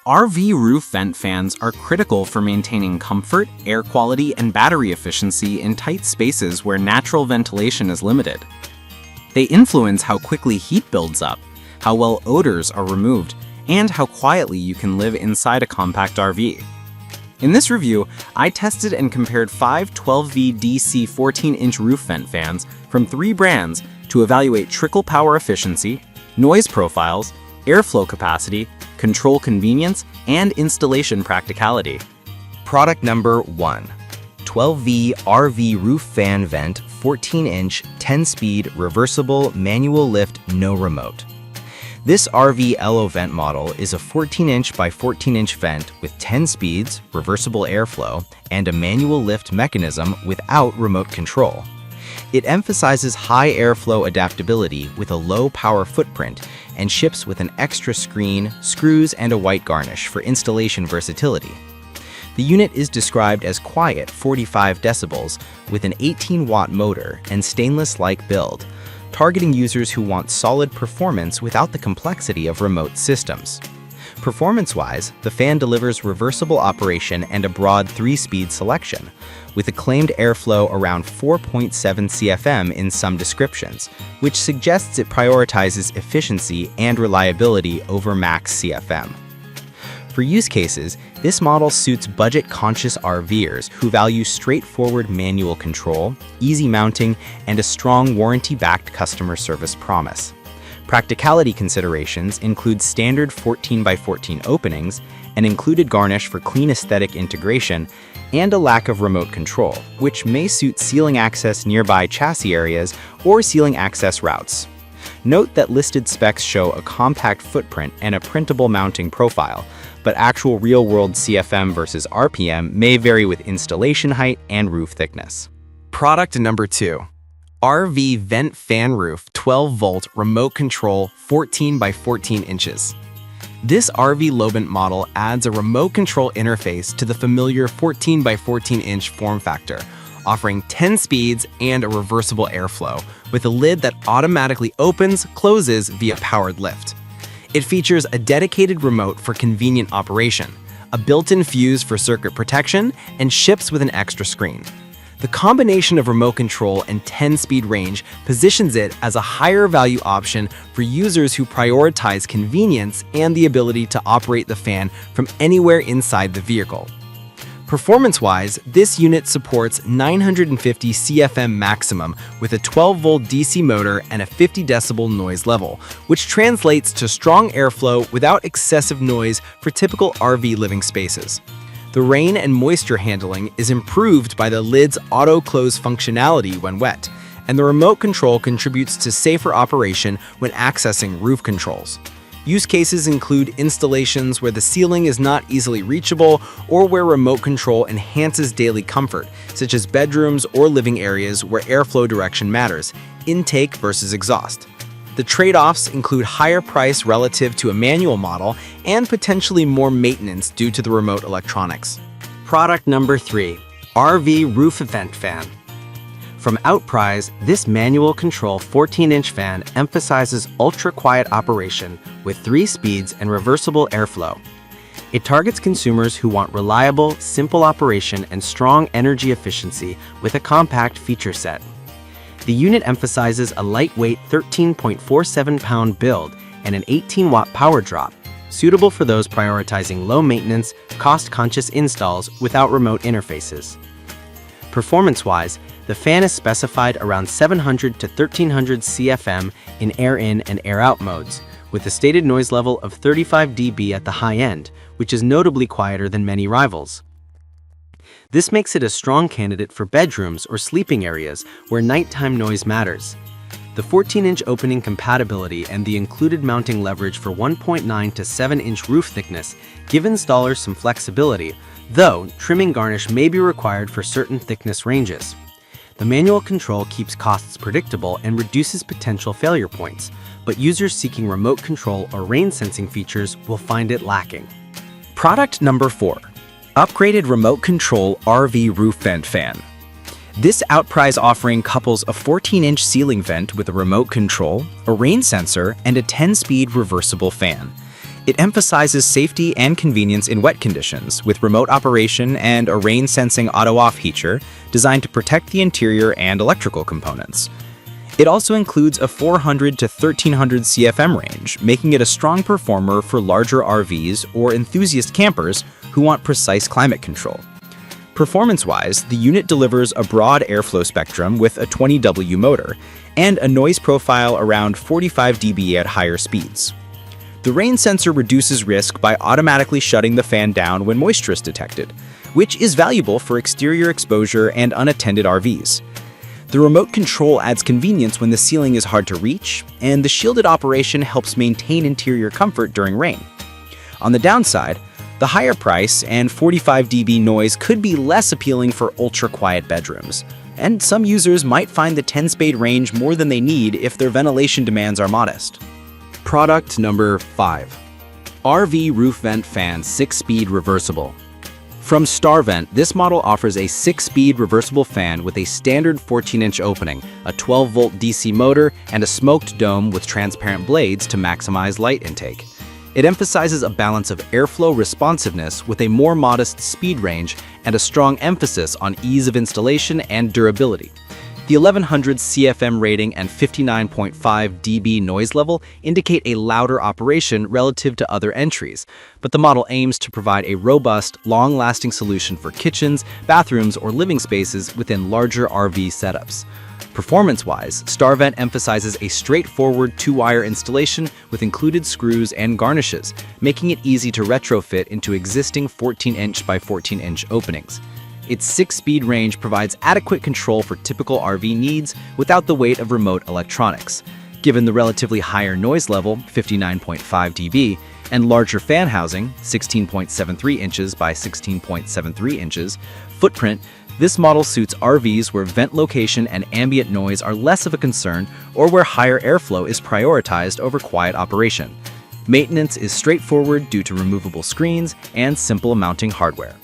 RV roof vent fans are critical for maintaining comfort, air quality, and battery efficiency in tight spaces where natural ventilation is limited. They influence how quickly heat builds up, how well odors are removed, and how quietly you can live inside a compact RV. In this review, I tested and compared 5 12V DC 14-inch roof vent fans from 3 brands to evaluate trickle power efficiency, noise profiles, airflow capacity, control convenience, and installation practicality. Product number 1. 12V RV Roof Fan Vent 14-inch 10-speed reversible manual lift no remote. This RV LO vent model is a 14-inch by 14-inch vent with 10 speeds, reversible airflow, and a manual lift mechanism without remote control. It emphasizes high airflow adaptability with a low power footprint and ships with an extra screen, screws, and a white garnish for installation versatility. The unit is described as quiet 45 decibels with an 18-watt motor and stainless-like build, targeting users who want solid performance without the complexity of remote systems. Performance-wise, the fan delivers reversible operation and a broad 3-speed selection, with acclaimed airflow around 4.7 CFM in some descriptions, which suggests it prioritizes efficiency and reliability over max CFM. For use cases, this model suits budget-conscious RVers who value straightforward manual control, easy mounting, and a strong warranty-backed customer service promise. Practicality considerations include standard 14x14 openings, an included garnish for clean aesthetic integration, and a lack of remote control, which may suit ceiling access nearby chassis areas or ceiling access routes. Note that listed specs show a compact footprint and a printable mounting profile, but actual real-world CFM versus RPM may vary with installation height and roof thickness. Product number 2. RV Vent Fan Roof 12-volt remote control 14 by 14 inches. This RV low vent model adds a remote control interface to the familiar 14 by 14 inch form factor, offering 10 speeds and a reversible airflow with a lid that automatically opens, closes via powered lift. It features a dedicated remote for convenient operation, a built-in fuse for circuit protection, and ships with an extra screen. The combination of remote control and 10-speed range positions it as a higher value option for users who prioritize convenience and the ability to operate the fan from anywhere inside the vehicle. Performance-wise, this unit supports 950 CFM maximum with a 12-volt DC motor and a 50 decibel noise level, which translates to strong airflow without excessive noise for typical RV living spaces. The rain and moisture handling is improved by the lid's auto-close functionality when wet, and the remote control contributes to safer operation when accessing roof controls. Use cases include installations where the ceiling is not easily reachable or where remote control enhances daily comfort, such as bedrooms or living areas where airflow direction matters, intake versus exhaust. The trade-offs include higher price relative to a manual model and potentially more maintenance due to the remote electronics. Product number 3. RV Roof Vent Fan. From Outprize, this manual control 14-inch fan emphasizes ultra-quiet operation with 3 speeds and reversible airflow. It targets consumers who want reliable, simple operation and strong energy efficiency with a compact feature set. The unit emphasizes a lightweight 13.47-pound build and an 18-watt power drop, suitable for those prioritizing low-maintenance, cost-conscious installs without remote interfaces. Performance-wise, the fan is specified around 700 to 1300 CFM in air-in and air-out modes, with a stated noise level of 35 dB at the high end, which is notably quieter than many rivals. This makes it a strong candidate for bedrooms or sleeping areas where nighttime noise matters. The 14-inch opening compatibility and the included mounting leverage for 1.9 to 7-inch roof thickness give installers some flexibility, though trimming garnish may be required for certain thickness ranges. The manual control keeps costs predictable and reduces potential failure points, but users seeking remote control or rain sensing features will find it lacking. Product number 4. Upgraded remote control RV roof vent fan. This Outprize offering couples a 14-inch ceiling vent with a remote control, a rain sensor, and a 10-speed reversible fan. It emphasizes safety and convenience in wet conditions, with remote operation and a rain-sensing auto-off feature designed to protect the interior and electrical components. It also includes a 400 to 1300 CFM range, making it a strong performer for larger RVs or enthusiast campers who want precise climate control. Performance-wise, the unit delivers a broad airflow spectrum with a 20W motor and a noise profile around 45 dB at higher speeds. The rain sensor reduces risk by automatically shutting the fan down when moisture is detected, which is valuable for exterior exposure and unattended RVs. The remote control adds convenience when the ceiling is hard to reach, and the shielded operation helps maintain interior comfort during rain. On the downside, the higher price and 45 dB noise could be less appealing for ultra-quiet bedrooms, and some users might find the 10-spade range more than they need if their ventilation demands are modest. Product number 5. RV Roof Vent Fan 6-Speed Reversible. From StarVent, this model offers a 6-speed reversible fan with a standard 14-inch opening, a 12-volt DC motor, and a smoked dome with transparent blades to maximize light intake. It emphasizes a balance of airflow responsiveness with a more modest speed range and a strong emphasis on ease of installation and durability. The 1100 CFM rating and 59.5 dB noise level indicate a louder operation relative to other entries, but the model aims to provide a robust, long-lasting solution for kitchens, bathrooms, or living spaces within larger RV setups. Performance-wise, StarVent emphasizes a straightforward 2-wire installation with included screws and garnishes, making it easy to retrofit into existing 14-inch by 14-inch openings. Its 6-speed range provides adequate control for typical RV needs without the weight of remote electronics. Given the relatively higher noise level, 59.5 dB, and larger fan housing, 16.73 inches by 16.73 inches, footprint, this model suits RVs where vent location and ambient noise are less of a concern or where higher airflow is prioritized over quiet operation. Maintenance is straightforward due to removable screens and simple mounting hardware.